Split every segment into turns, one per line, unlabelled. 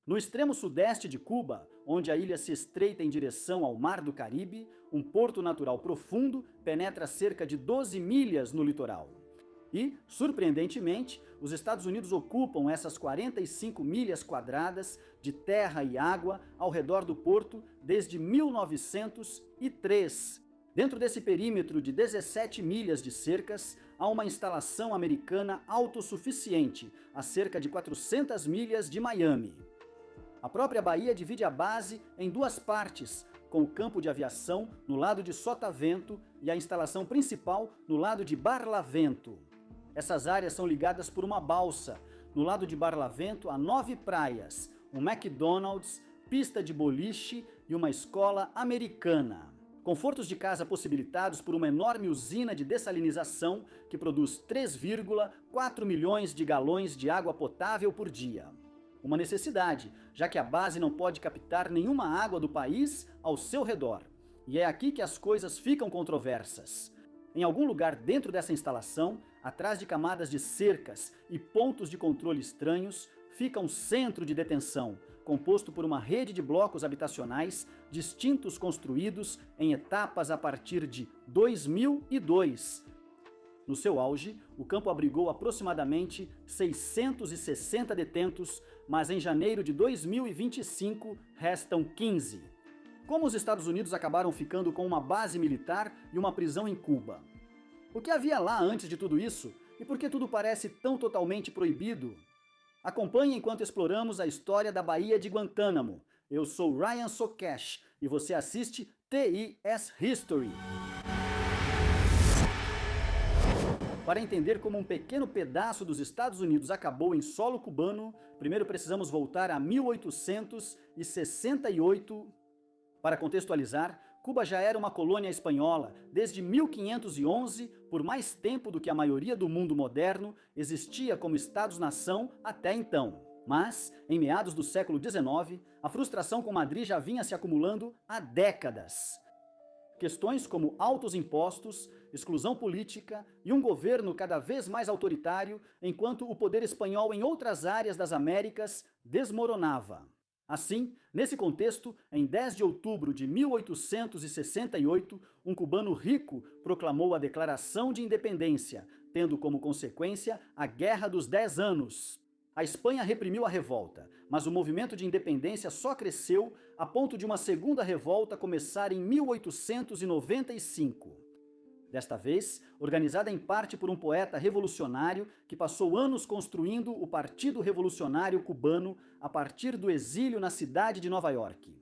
No extremo sudeste de Cuba, onde a ilha se estreita em direção ao Mar do Caribe, um porto natural profundo penetra cerca de 12 milhas no litoral. E, surpreendentemente, os Estados Unidos ocupam essas 45 milhas quadradas de terra e água ao redor do porto desde 1903. Dentro desse perímetro de 17 milhas de cercas, há uma instalação americana autossuficiente, a cerca de 400 milhas de Miami. A própria baía divide a base em duas partes, com o campo de aviação no lado de Sotavento e a instalação principal no lado de Barlavento. Essas áreas são ligadas por uma balsa. No lado de Barlavento há 9 praias, um McDonald's, pista de boliche e uma escola americana. Confortos de casa possibilitados por uma enorme usina de dessalinização que produz 3,4 milhões de galões de água potável por dia. Uma necessidade, já que a base não pode captar nenhuma água do país ao seu redor. E é aqui que as coisas ficam controversas. Em algum lugar dentro dessa instalação, atrás de camadas de cercas e pontos de controle estranhos, fica um centro de detenção, composto por uma rede de blocos habitacionais distintos construídos em etapas a partir de 2002. No seu auge, o campo abrigou aproximadamente 660 detentos, mas em janeiro de 2025 restam 15. Como os Estados Unidos acabaram ficando com uma base militar e uma prisão em Cuba? O que havia lá antes de tudo isso? E por que tudo parece tão totalmente proibido? Acompanhe enquanto exploramos a história da Baía de Guantánamo. Eu sou Ryan Sokesh e você assiste TIS History. Para entender como um pequeno pedaço dos Estados Unidos acabou em solo cubano, primeiro precisamos voltar a 1868. Para contextualizar, Cuba já era uma colônia espanhola desde 1511, por mais tempo do que a maioria do mundo moderno existia como Estados-nação até então. Mas, em meados do século XIX, a frustração com Madrid já vinha se acumulando há décadas. Questões como altos impostos, exclusão política e um governo cada vez mais autoritário, enquanto o poder espanhol em outras áreas das Américas desmoronava. Assim, nesse contexto, em 10 de outubro de 1868, um cubano rico proclamou a Declaração de Independência, tendo como consequência a Guerra dos 10 Anos. A Espanha reprimiu a revolta, mas o movimento de independência só cresceu a ponto de uma segunda revolta começar em 1895. Desta vez, organizada em parte por um poeta revolucionário que passou anos construindo o Partido Revolucionário Cubano a partir do exílio na cidade de Nova York.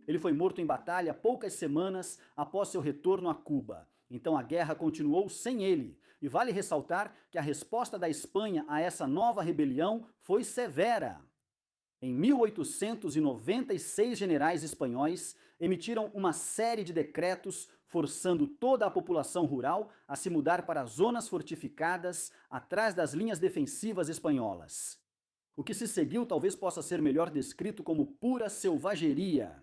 Ele foi morto em batalha poucas semanas após seu retorno a Cuba. Então a guerra continuou sem ele, e vale ressaltar que a resposta da Espanha a essa nova rebelião foi severa. Em 1896, generais espanhóis emitiram uma série de decretos forçando toda a população rural a se mudar para zonas fortificadas atrás das linhas defensivas espanholas. O que se seguiu talvez possa ser melhor descrito como pura selvageria.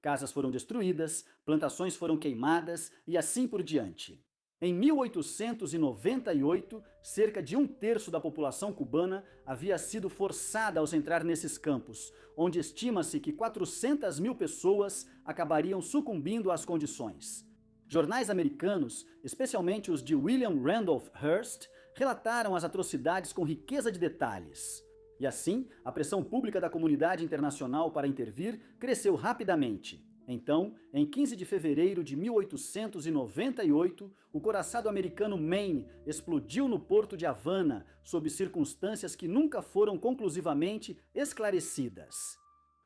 Casas foram destruídas, plantações foram queimadas e assim por diante. Em 1898, cerca de 1/3 da população cubana havia sido forçada ao entrar nesses campos, onde estima-se que 400 mil pessoas acabariam sucumbindo às condições. Jornais americanos, especialmente os de William Randolph Hearst, relataram as atrocidades com riqueza de detalhes. E assim, a pressão pública da comunidade internacional para intervir cresceu rapidamente. Então, em 15 de fevereiro de 1898, o coraçado americano Maine explodiu no porto de Havana, sob circunstâncias que nunca foram conclusivamente esclarecidas.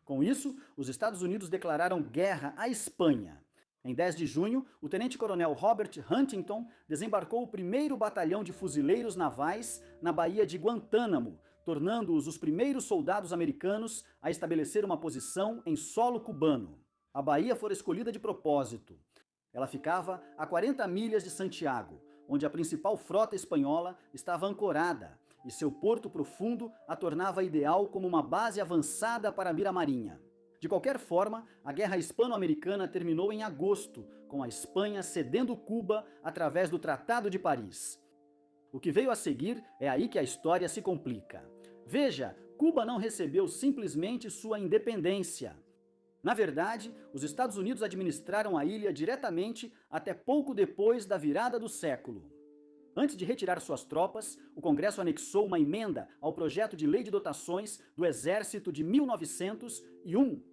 Com isso, os Estados Unidos declararam guerra à Espanha. Em 10 de junho, o tenente-coronel Robert Huntington desembarcou o 1º Batalhão de Fuzileiros Navais na Baía de Guantánamo, tornando-os os primeiros soldados americanos a estabelecer uma posição em solo cubano. A baía fora escolhida de propósito. Ela ficava a 40 milhas de Santiago, onde a principal frota espanhola estava ancorada, e seu porto profundo a tornava ideal como uma base avançada para a mira marinha. De qualquer forma, a Guerra Hispano-Americana terminou em agosto, com a Espanha cedendo Cuba através do Tratado de Paris. O que veio a seguir é aí que a história se complica. Veja Cuba não recebeu simplesmente sua independência. Na verdade, os Estados Unidos administraram a ilha diretamente até pouco depois da virada do século. Antes de retirar suas tropas, o Congresso anexou uma emenda ao projeto de lei de dotações do Exército de 1901.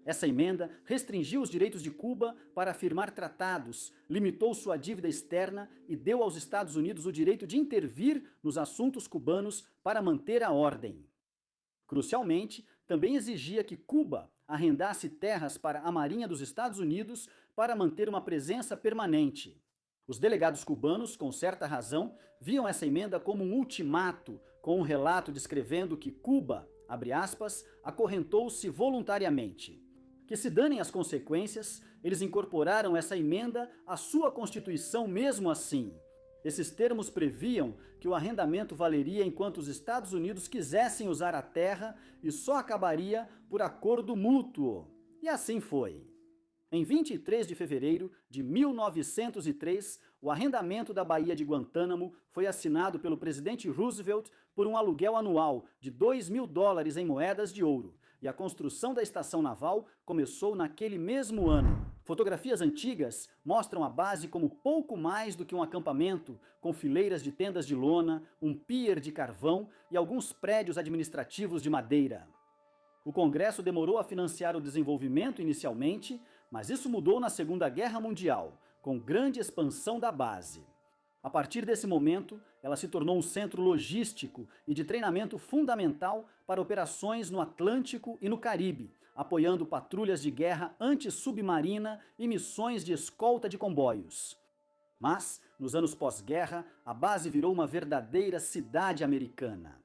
Essa emenda restringiu os direitos de Cuba para firmar tratados, limitou sua dívida externa e deu aos Estados Unidos o direito de intervir nos assuntos cubanos para manter a ordem. Crucialmente, também exigia que Cuba arrendasse terras para a Marinha dos Estados Unidos para manter uma presença permanente. Os delegados cubanos, com certa razão, viam essa emenda como um ultimato, com um relato descrevendo que Cuba, abre aspas, acorrentou-se voluntariamente. Que se danem as consequências, eles incorporaram essa emenda à sua Constituição mesmo assim. Esses termos previam que o arrendamento valeria enquanto os Estados Unidos quisessem usar a terra e só acabaria por acordo mútuo. E assim foi. Em 23 de fevereiro de 1903, o arrendamento da Baía de Guantánamo foi assinado pelo presidente Roosevelt por um aluguel anual de $2.000 em moedas de ouro, e a construção da estação naval começou naquele mesmo ano. Fotografias antigas mostram a base como pouco mais do que um acampamento, com fileiras de tendas de lona, um pier de carvão e alguns prédios administrativos de madeira. O Congresso demorou a financiar o desenvolvimento inicialmente, mas isso mudou na Segunda Guerra Mundial, com grande expansão da base. A partir desse momento, ela se tornou um centro logístico e de treinamento fundamental para operações no Atlântico e no Caribe, apoiando patrulhas de guerra antissubmarina e missões de escolta de comboios. Mas, nos anos pós-guerra, a base virou uma verdadeira cidade americana.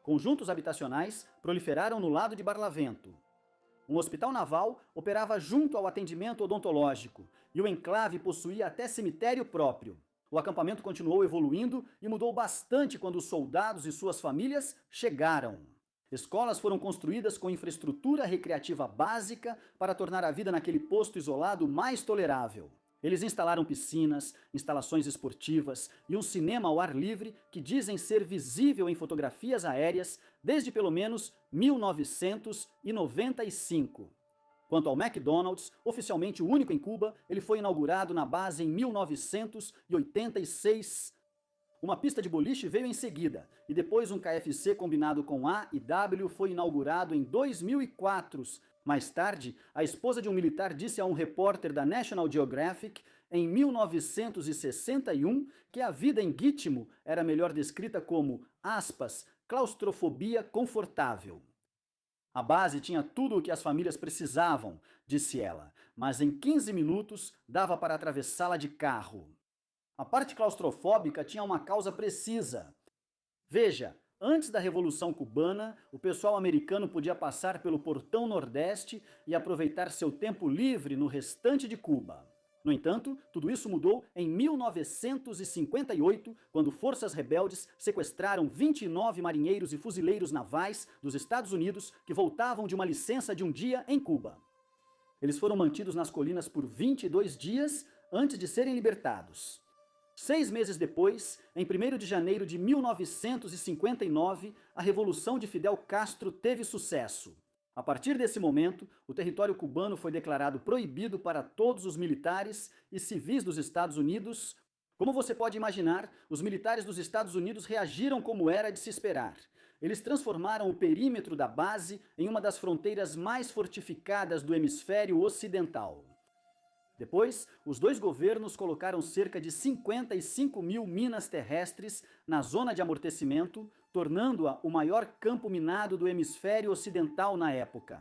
Conjuntos habitacionais proliferaram no lado de Barlavento. Um hospital naval operava junto ao atendimento odontológico, e o enclave possuía até cemitério próprio. O acampamento continuou evoluindo e mudou bastante quando os soldados e suas famílias chegaram. Escolas foram construídas com infraestrutura recreativa básica para tornar a vida naquele posto isolado mais tolerável. Eles instalaram piscinas, instalações esportivas e um cinema ao ar livre que dizem ser visível em fotografias aéreas desde pelo menos 1995. Quanto ao McDonald's, oficialmente o único em Cuba, ele foi inaugurado na base em 1986. Uma pista de boliche veio em seguida, e depois um KFC combinado com A e W foi inaugurado em 2004. Mais tarde, a esposa de um militar disse a um repórter da National Geographic, em 1961, que a vida em Gitmo era melhor descrita como, aspas, claustrofobia confortável. A base tinha tudo o que as famílias precisavam, disse ela, mas em 15 minutos dava para atravessá-la de carro. A parte claustrofóbica tinha uma causa precisa. Veja, antes da Revolução Cubana, o pessoal americano podia passar pelo Portão Nordeste e aproveitar seu tempo livre no restante de Cuba. No entanto, tudo isso mudou em 1958, quando forças rebeldes sequestraram 29 marinheiros e fuzileiros navais dos Estados Unidos que voltavam de uma licença de um dia em Cuba. Eles foram mantidos nas colinas por 22 dias antes de serem libertados. 6 meses depois, em 1º de janeiro de 1959, a Revolução de Fidel Castro teve sucesso. A partir desse momento, o território cubano foi declarado proibido para todos os militares e civis dos Estados Unidos. Como você pode imaginar, os militares dos Estados Unidos reagiram como era de se esperar. Eles transformaram o perímetro da base em uma das fronteiras mais fortificadas do hemisfério ocidental. Depois, os dois governos colocaram cerca de 55 mil minas terrestres na zona de amortecimento, tornando-a o maior campo minado do hemisfério ocidental na época.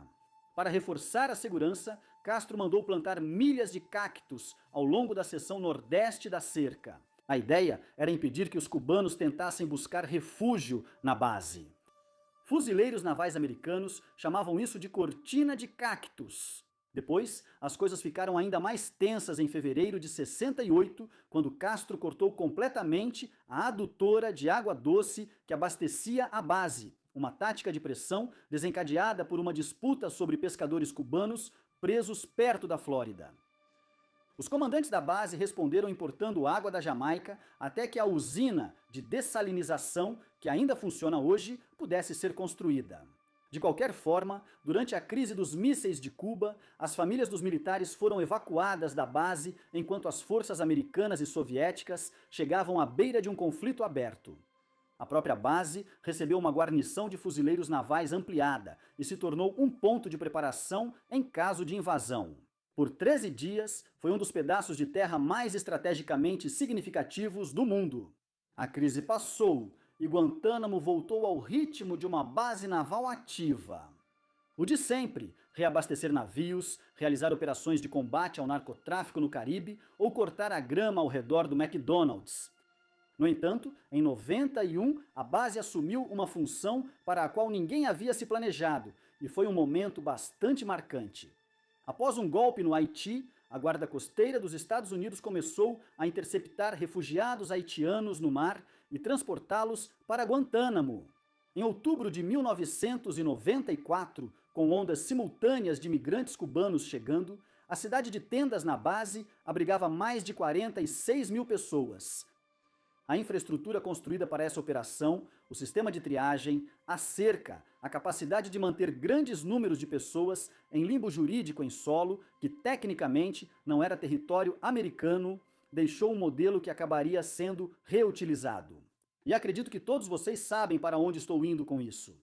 Para reforçar a segurança, Castro mandou plantar milhas de cactos ao longo da seção nordeste da cerca. A ideia era impedir que os cubanos tentassem buscar refúgio na base. Fuzileiros navais americanos chamavam isso de cortina de cactos. Depois, as coisas ficaram ainda mais tensas em fevereiro de 68, quando Castro cortou completamente a adutora de água doce que abastecia a base, uma tática de pressão desencadeada por uma disputa sobre pescadores cubanos presos perto da Flórida. Os comandantes da base responderam importando água da Jamaica até que a usina de dessalinização, que ainda funciona hoje, pudesse ser construída. De qualquer forma, durante a crise dos mísseis de Cuba, as famílias dos militares foram evacuadas da base enquanto as forças americanas e soviéticas chegavam à beira de um conflito aberto. A própria base recebeu uma guarnição de fuzileiros navais ampliada e se tornou um ponto de preparação em caso de invasão. Por 13 dias, foi um dos pedaços de terra mais estrategicamente significativos do mundo. A crise passou e Guantánamo voltou ao ritmo de uma base naval ativa. O de sempre: reabastecer navios, realizar operações de combate ao narcotráfico no Caribe ou cortar a grama ao redor do McDonald's. No entanto, em 91, a base assumiu uma função para a qual ninguém havia se planejado e foi um momento bastante marcante. Após um golpe no Haiti, a Guarda Costeira dos Estados Unidos começou a interceptar refugiados haitianos no mar e transportá-los para Guantánamo. Em outubro de 1994, com ondas simultâneas de imigrantes cubanos chegando, a cidade de Tendas na base abrigava mais de 46 mil pessoas. A infraestrutura construída para essa operação, o sistema de triagem, a cerca, a capacidade de manter grandes números de pessoas em limbo jurídico em solo, que tecnicamente não era território americano, deixou um modelo que acabaria sendo reutilizado. E acredito que todos vocês sabem para onde estou indo com isso.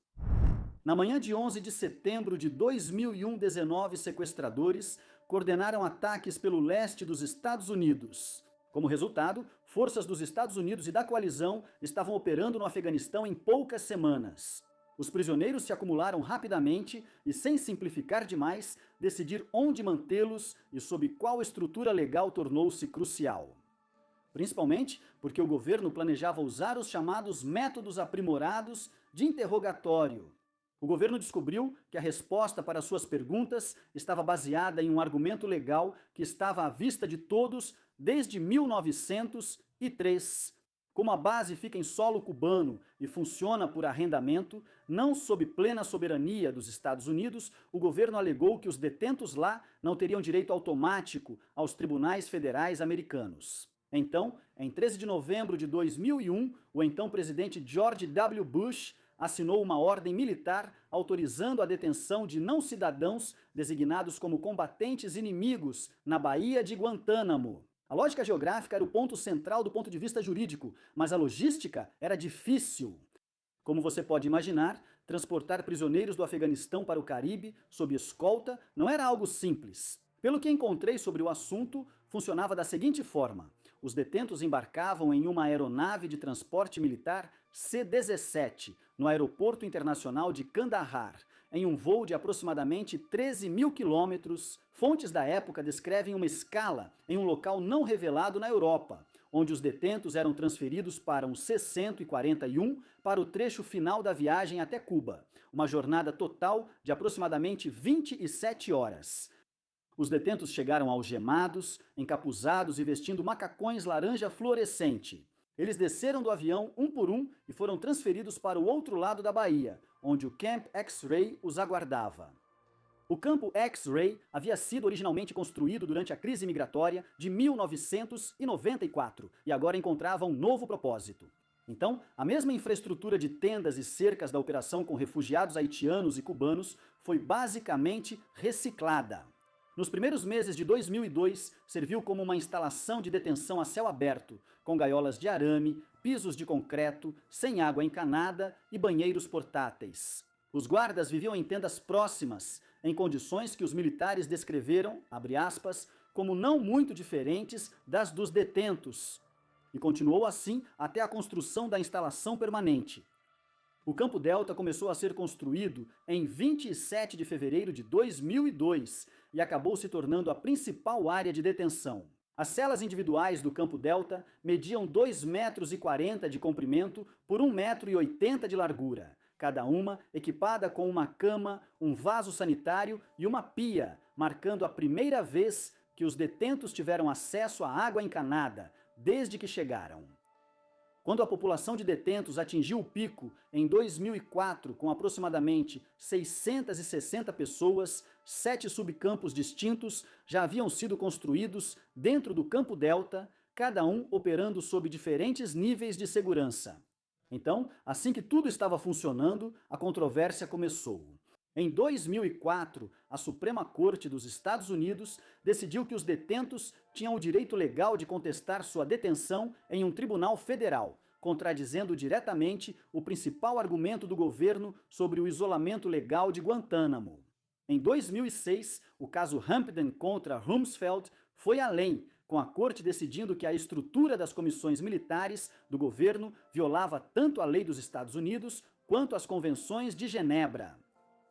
Na manhã de 11 de setembro de 2001, 19 sequestradores coordenaram ataques pelo leste dos Estados Unidos. Como resultado, forças dos Estados Unidos e da coalizão estavam operando no Afeganistão em poucas semanas. Os prisioneiros se acumularam rapidamente e, sem simplificar demais, decidir onde mantê-los e sob qual estrutura legal tornou-se crucial. Principalmente porque o governo planejava usar os chamados métodos aprimorados de interrogatório. O governo descobriu que a resposta para suas perguntas estava baseada em um argumento legal que estava à vista de todos desde 1903. Como a base fica em solo cubano e funciona por arrendamento, não sob plena soberania dos Estados Unidos, o governo alegou que os detentos lá não teriam direito automático aos tribunais federais americanos. Então, em 13 de novembro de 2001, o então presidente George W. Bush assinou uma ordem militar autorizando a detenção de não-cidadãos designados como combatentes inimigos na Baía de Guantánamo. A lógica geográfica era o ponto central do ponto de vista jurídico, mas a logística era difícil. Como você pode imaginar, transportar prisioneiros do Afeganistão para o Caribe sob escolta não era algo simples. Pelo que encontrei sobre o assunto, funcionava da seguinte forma: os detentos embarcavam em uma aeronave de transporte militar C-17, no Aeroporto Internacional de Kandahar, em um voo de aproximadamente 13 mil quilômetros. Fontes da época descrevem uma escala em um local não revelado na Europa, onde os detentos eram transferidos para um C-141 para o trecho final da viagem até Cuba, uma jornada total de aproximadamente 27 horas. Os detentos chegaram algemados, encapuzados e vestindo macacões laranja fluorescente. Eles desceram do avião um por um e foram transferidos para o outro lado da Bahia, onde o Camp X-Ray os aguardava. O campo X-Ray havia sido originalmente construído durante a crise migratória de 1994 e agora encontrava um novo propósito. Então, a mesma infraestrutura de tendas e cercas da operação com refugiados haitianos e cubanos foi basicamente reciclada. Nos primeiros meses de 2002, serviu como uma instalação de detenção a céu aberto, com gaiolas de arame, pisos de concreto, sem água encanada e banheiros portáteis. Os guardas viviam em tendas próximas, em condições que os militares descreveram, abre aspas, como não muito diferentes das dos detentos. E continuou assim até a construção da instalação permanente. O Campo Delta começou a ser construído em 27 de fevereiro de 2002 e acabou se tornando a principal área de detenção. As celas individuais do Campo Delta mediam 2,40 metros de comprimento por 1,80 metro de largura, cada uma equipada com uma cama, um vaso sanitário e uma pia, marcando a primeira vez que os detentos tiveram acesso à água encanada, desde que chegaram. Quando a população de detentos atingiu o pico em 2004, com aproximadamente 660 pessoas, 7 subcampos distintos já haviam sido construídos dentro do Campo Delta, cada um operando sob diferentes níveis de segurança. Então, assim que tudo estava funcionando, a controvérsia começou. Em 2004, a Suprema Corte dos Estados Unidos decidiu que os detentos tinham o direito legal de contestar sua detenção em um tribunal federal, contradizendo diretamente o principal argumento do governo sobre o isolamento legal de Guantánamo. Em 2006, o caso Hampden contra Rumsfeld foi além, com a corte decidindo que a estrutura das comissões militares do governo violava tanto a lei dos Estados Unidos quanto as convenções de Genebra.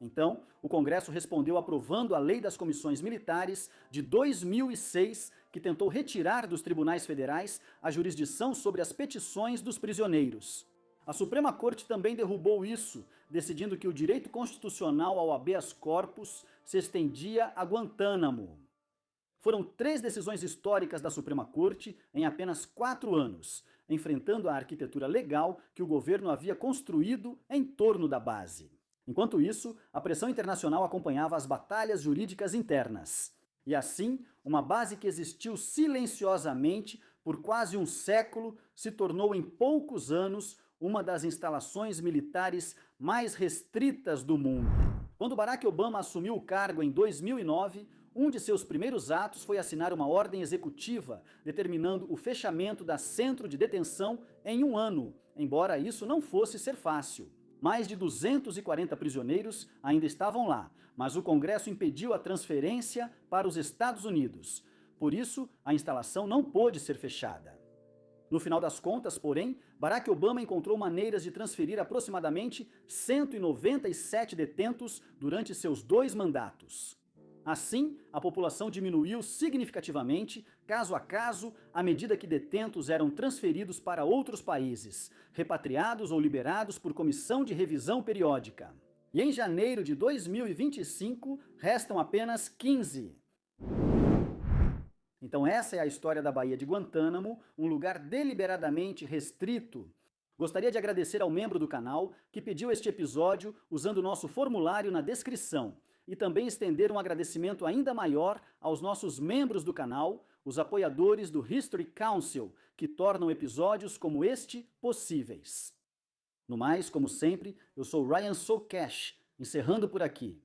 Então, o Congresso respondeu aprovando a Lei das Comissões Militares de 2006, que tentou retirar dos tribunais federais a jurisdição sobre as petições dos prisioneiros. A Suprema Corte também derrubou isso, decidindo que o direito constitucional ao habeas corpus se estendia a Guantánamo. Foram 3 decisões históricas da Suprema Corte em apenas 4 anos, enfrentando a arquitetura legal que o governo havia construído em torno da base. Enquanto isso, a pressão internacional acompanhava as batalhas jurídicas internas. E assim, uma base que existiu silenciosamente por quase um século se tornou em poucos anos uma das instalações militares mais restritas do mundo. Quando Barack Obama assumiu o cargo em 2009, um de seus primeiros atos foi assinar uma ordem executiva determinando o fechamento da centro de detenção em 1 ano, embora isso não fosse ser fácil. Mais de 240 prisioneiros ainda estavam lá, mas o Congresso impediu a transferência para os Estados Unidos. Por isso, a instalação não pôde ser fechada. No final das contas, porém, Barack Obama encontrou maneiras de transferir aproximadamente 197 detentos durante seus 2 mandatos. Assim, a população diminuiu significativamente, caso a caso, à medida que detentos eram transferidos para outros países, repatriados ou liberados por comissão de revisão periódica. E em janeiro de 2025, restam apenas 15. Então essa é a história da Baía de Guantánamo, um lugar deliberadamente restrito. Gostaria de agradecer ao membro do canal que pediu este episódio usando o nosso formulário na descrição. E também estender um agradecimento ainda maior aos nossos membros do canal, os apoiadores do History Council, que tornam episódios como este possíveis. No mais, como sempre, eu sou Ryan Socash, encerrando por aqui.